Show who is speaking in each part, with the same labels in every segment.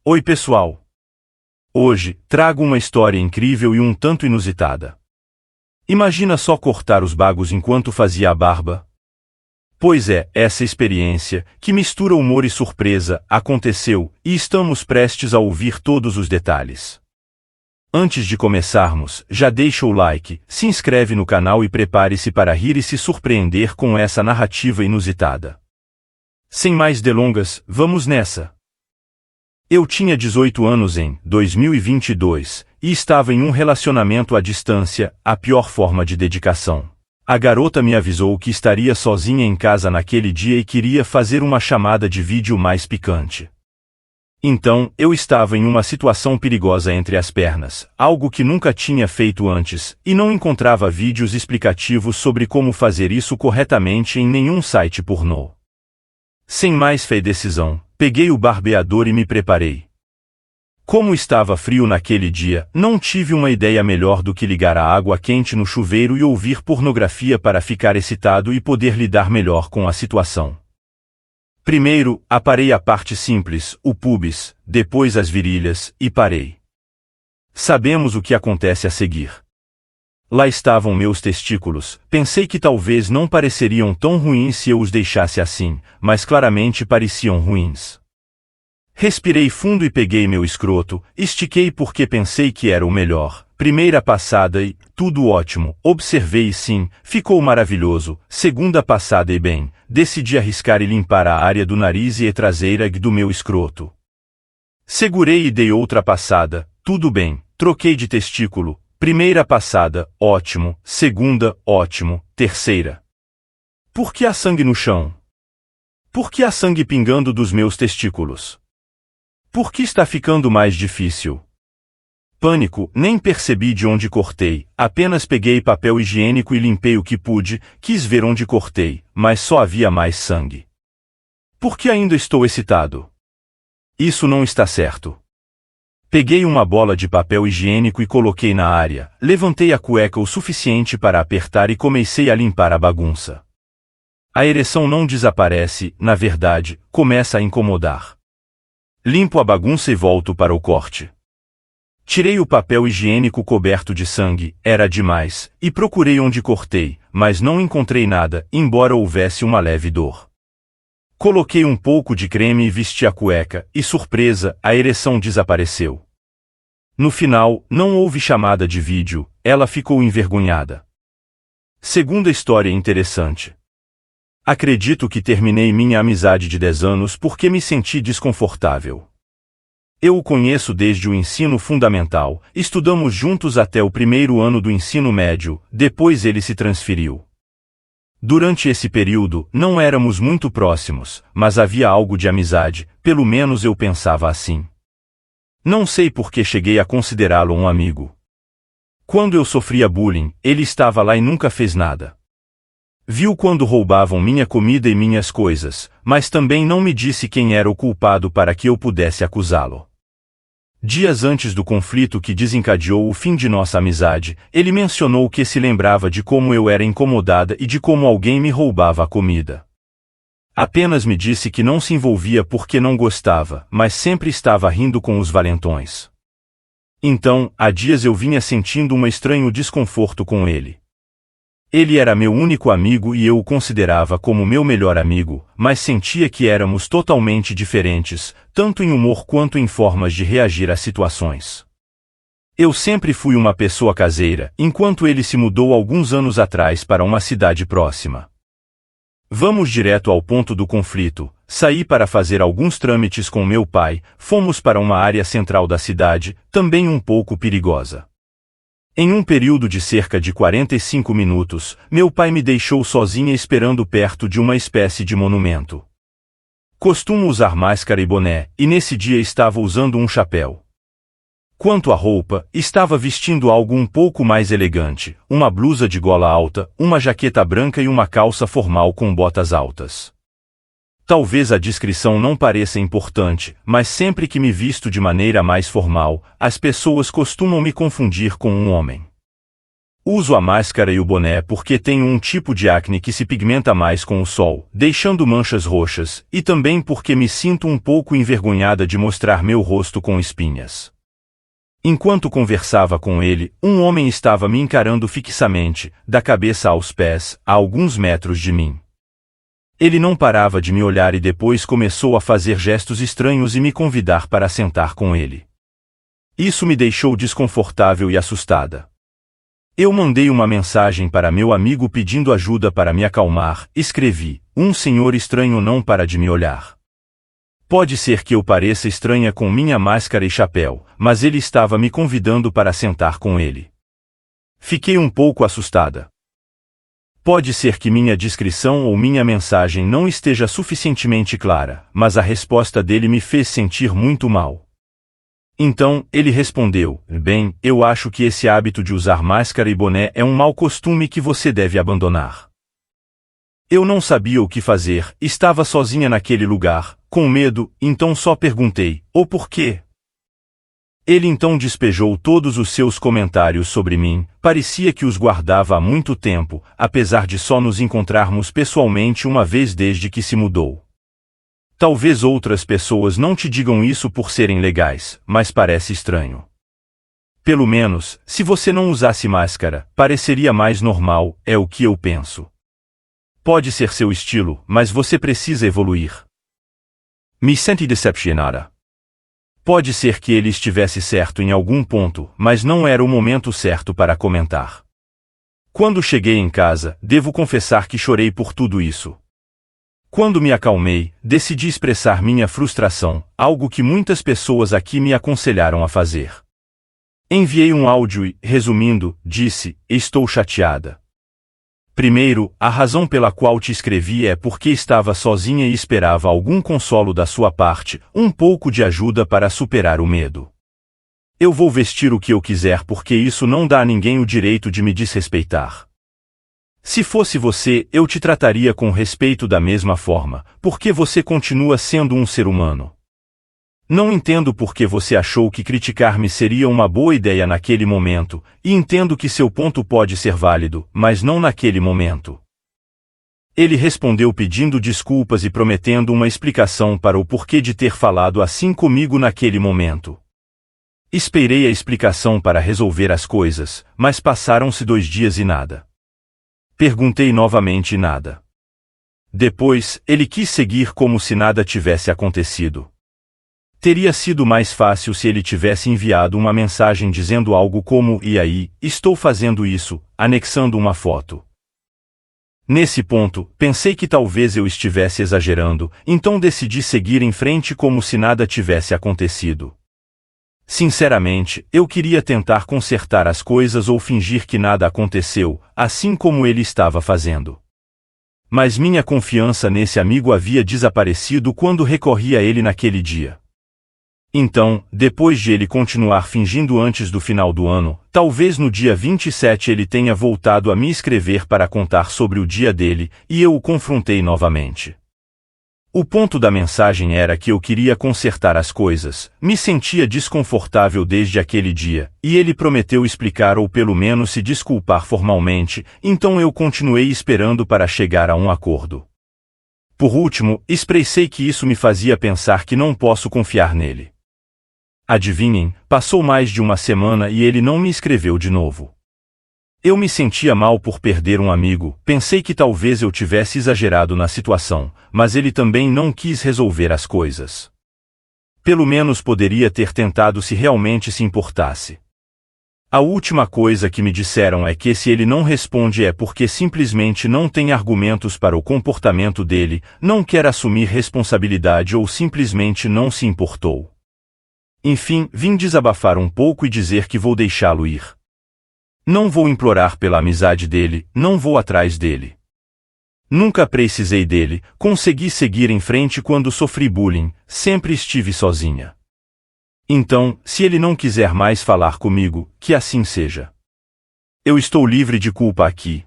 Speaker 1: Oi pessoal! Hoje, trago uma história incrível e um tanto inusitada. Imagina só cortar os bagos enquanto fazia a barba? Pois é, essa experiência, que mistura humor e surpresa, aconteceu, e estamos prestes a ouvir todos os detalhes. Antes de começarmos, já deixa o like, se inscreve no canal e prepare-se para rir e se surpreender com essa narrativa inusitada. Sem mais delongas, vamos nessa! Eu tinha 18 anos em 2022 e estava em um relacionamento à distância, a pior forma de dedicação. A garota me avisou que estaria sozinha em casa naquele dia e queria fazer uma chamada de vídeo mais picante. Então, eu estava em uma situação perigosa entre as pernas, algo que nunca tinha feito antes, e não encontrava vídeos explicativos sobre como fazer isso corretamente em nenhum site pornô. Sem mais fé e decisão, peguei o barbeador e me preparei. Como estava frio naquele dia, não tive uma ideia melhor do que ligar a água quente no chuveiro e ouvir pornografia para ficar excitado e poder lidar melhor com a situação. Primeiro, aparei a parte simples, o pubis, depois as virilhas, e parei. Sabemos o que acontece a seguir. Lá estavam meus testículos, pensei que talvez não pareceriam tão ruins se eu os deixasse assim, mas claramente pareciam ruins. Respirei fundo e peguei meu escroto, estiquei porque pensei que era o melhor. Primeira passada e, tudo ótimo, observei e sim, ficou maravilhoso. Segunda passada e bem, decidi arriscar e limpar a área do nariz e traseira do meu escroto. Segurei e dei outra passada, tudo bem, troquei de testículo. Primeira passada, ótimo. Segunda, ótimo. Terceira. Por que há sangue no chão? Por que há sangue pingando dos meus testículos? Por que está ficando mais difícil? Pânico, nem percebi de onde cortei, apenas peguei papel higiênico e limpei o que pude, quis ver onde cortei, mas só havia mais sangue. Por que ainda estou excitado? Isso não está certo. Peguei uma bola de papel higiênico e coloquei na área, levantei a cueca o suficiente para apertar e comecei a limpar a bagunça. A ereção não desaparece, na verdade, começa a incomodar. Limpo a bagunça e volto para o corte. Tirei o papel higiênico coberto de sangue, era demais, e procurei onde cortei, mas não encontrei nada, embora houvesse uma leve dor. Coloquei um pouco de creme e vesti a cueca, e surpresa, a ereção desapareceu. No final, não houve chamada de vídeo, ela ficou envergonhada. Segunda história interessante. Acredito que terminei minha amizade de 10 anos porque me senti desconfortável. Eu o conheço desde o ensino fundamental, estudamos juntos até o primeiro ano do ensino médio, depois ele se transferiu. Durante esse período, não éramos muito próximos, mas havia algo de amizade, pelo menos eu pensava assim. Não sei por que cheguei a considerá-lo um amigo. Quando eu sofria bullying, ele estava lá e nunca fez nada. Viu quando roubavam minha comida e minhas coisas, mas também não me disse quem era o culpado para que eu pudesse acusá-lo. Dias antes do conflito que desencadeou o fim de nossa amizade, ele mencionou que se lembrava de como eu era incomodada e de como alguém me roubava a comida. Apenas me disse que não se envolvia porque não gostava, mas sempre estava rindo com os valentões. Então, há dias eu vinha sentindo um estranho desconforto com ele. Ele era meu único amigo e eu o considerava como meu melhor amigo, mas sentia que éramos totalmente diferentes, tanto em humor quanto em formas de reagir às situações. Eu sempre fui uma pessoa caseira, enquanto ele se mudou alguns anos atrás para uma cidade próxima. Vamos direto ao ponto do conflito. Saí para fazer alguns trâmites com meu pai, fomos para uma área central da cidade, também um pouco perigosa. Em um período de cerca de 45 minutos, meu pai me deixou sozinha esperando perto de uma espécie de monumento. Costumo usar máscara e boné, e nesse dia estava usando um chapéu. Quanto à roupa, estava vestindo algo um pouco mais elegante, uma blusa de gola alta, uma jaqueta branca e uma calça formal com botas altas. Talvez a descrição não pareça importante, mas sempre que me visto de maneira mais formal, as pessoas costumam me confundir com um homem. Uso a máscara e o boné porque tenho um tipo de acne que se pigmenta mais com o sol, deixando manchas roxas, e também porque me sinto um pouco envergonhada de mostrar meu rosto com espinhas. Enquanto conversava com ele, um homem estava me encarando fixamente, da cabeça aos pés, a alguns metros de mim. Ele não parava de me olhar e depois começou a fazer gestos estranhos e me convidar para sentar com ele. Isso me deixou desconfortável e assustada. Eu mandei uma mensagem para meu amigo pedindo ajuda para me acalmar. Escrevi: um senhor estranho não para de me olhar. Pode ser que eu pareça estranha com minha máscara e chapéu, mas ele estava me convidando para sentar com ele. Fiquei um pouco assustada. Pode ser que minha descrição ou minha mensagem não esteja suficientemente clara, mas a resposta dele me fez sentir muito mal. Então, ele respondeu: bem, eu acho que esse hábito de usar máscara e boné é um mau costume que você deve abandonar. Eu não sabia o que fazer, estava sozinha naquele lugar, com medo, então só perguntei: o porquê? Ele então despejou todos os seus comentários sobre mim, parecia que os guardava há muito tempo, apesar de só nos encontrarmos pessoalmente uma vez desde que se mudou. Talvez outras pessoas não te digam isso por serem legais, mas parece estranho. Pelo menos, se você não usasse máscara, pareceria mais normal, é o que eu penso. Pode ser seu estilo, mas você precisa evoluir. Me senti decepcionada. Pode ser que ele estivesse certo em algum ponto, mas não era o momento certo para comentar. Quando cheguei em casa, devo confessar que chorei por tudo isso. Quando me acalmei, decidi expressar minha frustração, algo que muitas pessoas aqui me aconselharam a fazer. Enviei um áudio e, resumindo, disse: estou chateada. Primeiro, a razão pela qual te escrevi é porque estava sozinha e esperava algum consolo da sua parte, um pouco de ajuda para superar o medo. Eu vou vestir o que eu quiser porque isso não dá a ninguém o direito de me desrespeitar. Se fosse você, eu te trataria com respeito da mesma forma, porque você continua sendo um ser humano. Não entendo por que você achou que criticar-me seria uma boa ideia naquele momento, e entendo que seu ponto pode ser válido, mas não naquele momento. Ele respondeu pedindo desculpas e prometendo uma explicação para o porquê de ter falado assim comigo naquele momento. Esperei a explicação para resolver as coisas, mas passaram-se 2 dias e nada. Perguntei novamente e nada. Depois, ele quis seguir como se nada tivesse acontecido. Teria sido mais fácil se ele tivesse enviado uma mensagem dizendo algo como: e aí, estou fazendo isso, anexando uma foto. Nesse ponto, pensei que talvez eu estivesse exagerando, então decidi seguir em frente como se nada tivesse acontecido. Sinceramente, eu queria tentar consertar as coisas ou fingir que nada aconteceu, assim como ele estava fazendo. Mas minha confiança nesse amigo havia desaparecido quando recorri a ele naquele dia. Então, depois de ele continuar fingindo antes do final do ano, talvez no dia 27 ele tenha voltado a me escrever para contar sobre o dia dele, e eu o confrontei novamente. O ponto da mensagem era que eu queria consertar as coisas, me sentia desconfortável desde aquele dia, e ele prometeu explicar ou pelo menos se desculpar formalmente, então eu continuei esperando para chegar a um acordo. Por último, expressei que isso me fazia pensar que não posso confiar nele. Adivinhem, passou mais de uma semana e ele não me escreveu de novo. Eu me sentia mal por perder um amigo, pensei que talvez eu tivesse exagerado na situação, mas ele também não quis resolver as coisas. Pelo menos poderia ter tentado se realmente se importasse. A última coisa que me disseram é que se ele não responde é porque simplesmente não tem argumentos para o comportamento dele, não quer assumir responsabilidade ou simplesmente não se importou. Enfim, vim desabafar um pouco e dizer que vou deixá-lo ir. Não vou implorar pela amizade dele, não vou atrás dele. Nunca precisei dele, consegui seguir em frente quando sofri bullying, sempre estive sozinha. Então, se ele não quiser mais falar comigo, que assim seja. Eu estou livre de culpa aqui.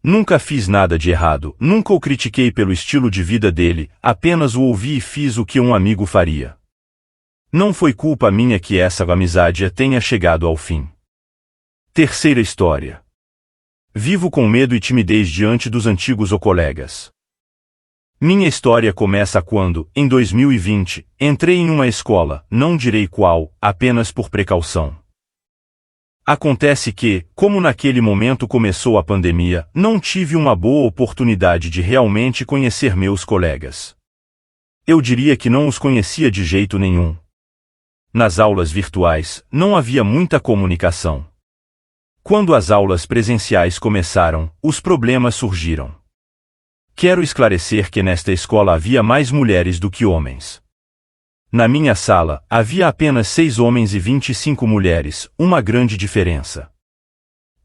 Speaker 1: Nunca fiz nada de errado, nunca o critiquei pelo estilo de vida dele, apenas o ouvi e fiz o que um amigo faria. Não foi culpa minha que essa amizade tenha chegado ao fim. Terceira história. Vivo com medo e timidez diante dos antigos colegas. Minha história começa quando, em 2020, entrei em uma escola, não direi qual, apenas por precaução. Acontece que, como naquele momento começou a pandemia, não tive uma boa oportunidade de realmente conhecer meus colegas. Eu diria que não os conhecia de jeito nenhum. Nas aulas virtuais, não havia muita comunicação. Quando as aulas presenciais começaram, os problemas surgiram. Quero esclarecer que nesta escola havia mais mulheres do que homens. Na minha sala, havia apenas 6 homens e 25 mulheres, uma grande diferença.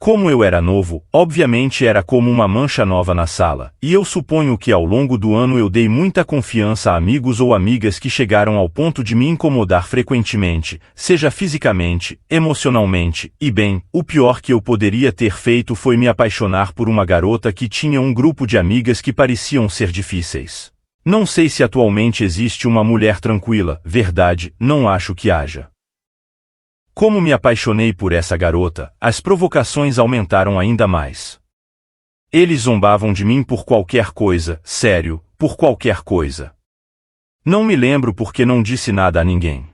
Speaker 1: Como eu era novo, obviamente era como uma mancha nova na sala, e eu suponho que ao longo do ano eu dei muita confiança a amigos ou amigas que chegaram ao ponto de me incomodar frequentemente, seja fisicamente, emocionalmente, e bem, o pior que eu poderia ter feito foi me apaixonar por uma garota que tinha um grupo de amigas que pareciam ser difíceis. Não sei se atualmente existe uma mulher tranquila, verdade, não acho que haja. Como me apaixonei por essa garota, as provocações aumentaram ainda mais. Eles zombavam de mim por qualquer coisa, sério, por qualquer coisa. Não me lembro porque não disse nada a ninguém.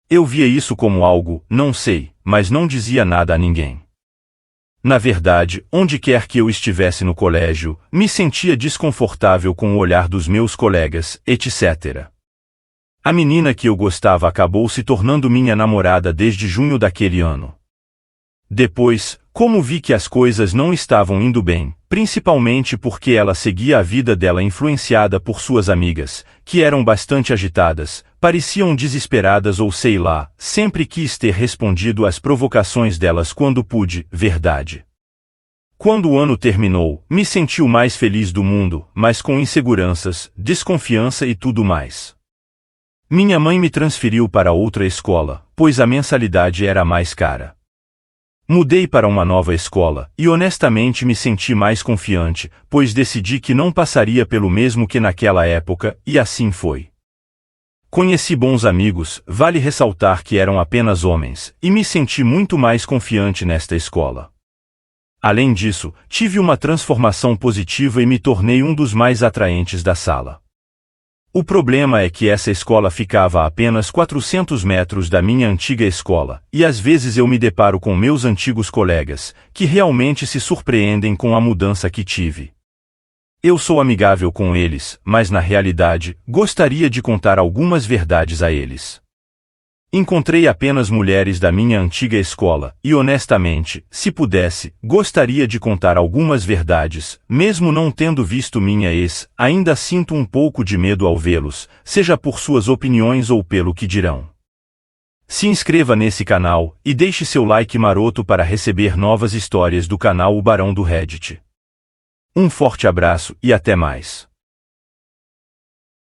Speaker 1: Eu via isso como algo, não sei, mas não dizia nada a ninguém. Na verdade, onde quer que eu estivesse no colégio, me sentia desconfortável com o olhar dos meus colegas, etc. A menina que eu gostava acabou se tornando minha namorada desde junho daquele ano. Depois, como vi que as coisas não estavam indo bem, principalmente porque ela seguia a vida dela influenciada por suas amigas, que eram bastante agitadas, pareciam desesperadas ou sei lá, sempre quis ter respondido às provocações delas quando pude, verdade. Quando o ano terminou, me senti o mais feliz do mundo, mas com inseguranças, desconfiança e tudo mais. Minha mãe me transferiu para outra escola, pois a mensalidade era mais cara. Mudei para uma nova escola, e honestamente me senti mais confiante, pois decidi que não passaria pelo mesmo que naquela época, e assim foi. Conheci bons amigos, vale ressaltar que eram apenas homens, e me senti muito mais confiante nesta escola. Além disso, tive uma transformação positiva e me tornei um dos mais atraentes da sala. O problema é que essa escola ficava a apenas 400 metros da minha antiga escola, e às vezes eu me deparo com meus antigos colegas, que realmente se surpreendem com a mudança que tive. Eu sou amigável com eles, mas na realidade, gostaria de contar algumas verdades a eles. Encontrei apenas mulheres da minha antiga escola, e honestamente, se pudesse, gostaria de contar algumas verdades, mesmo não tendo visto minha ex, ainda sinto um pouco de medo ao vê-los, seja por suas opiniões ou pelo que dirão. Se inscreva nesse canal, e deixe seu like maroto para receber novas histórias do canal O Barão do Reddit. Um forte abraço e até mais.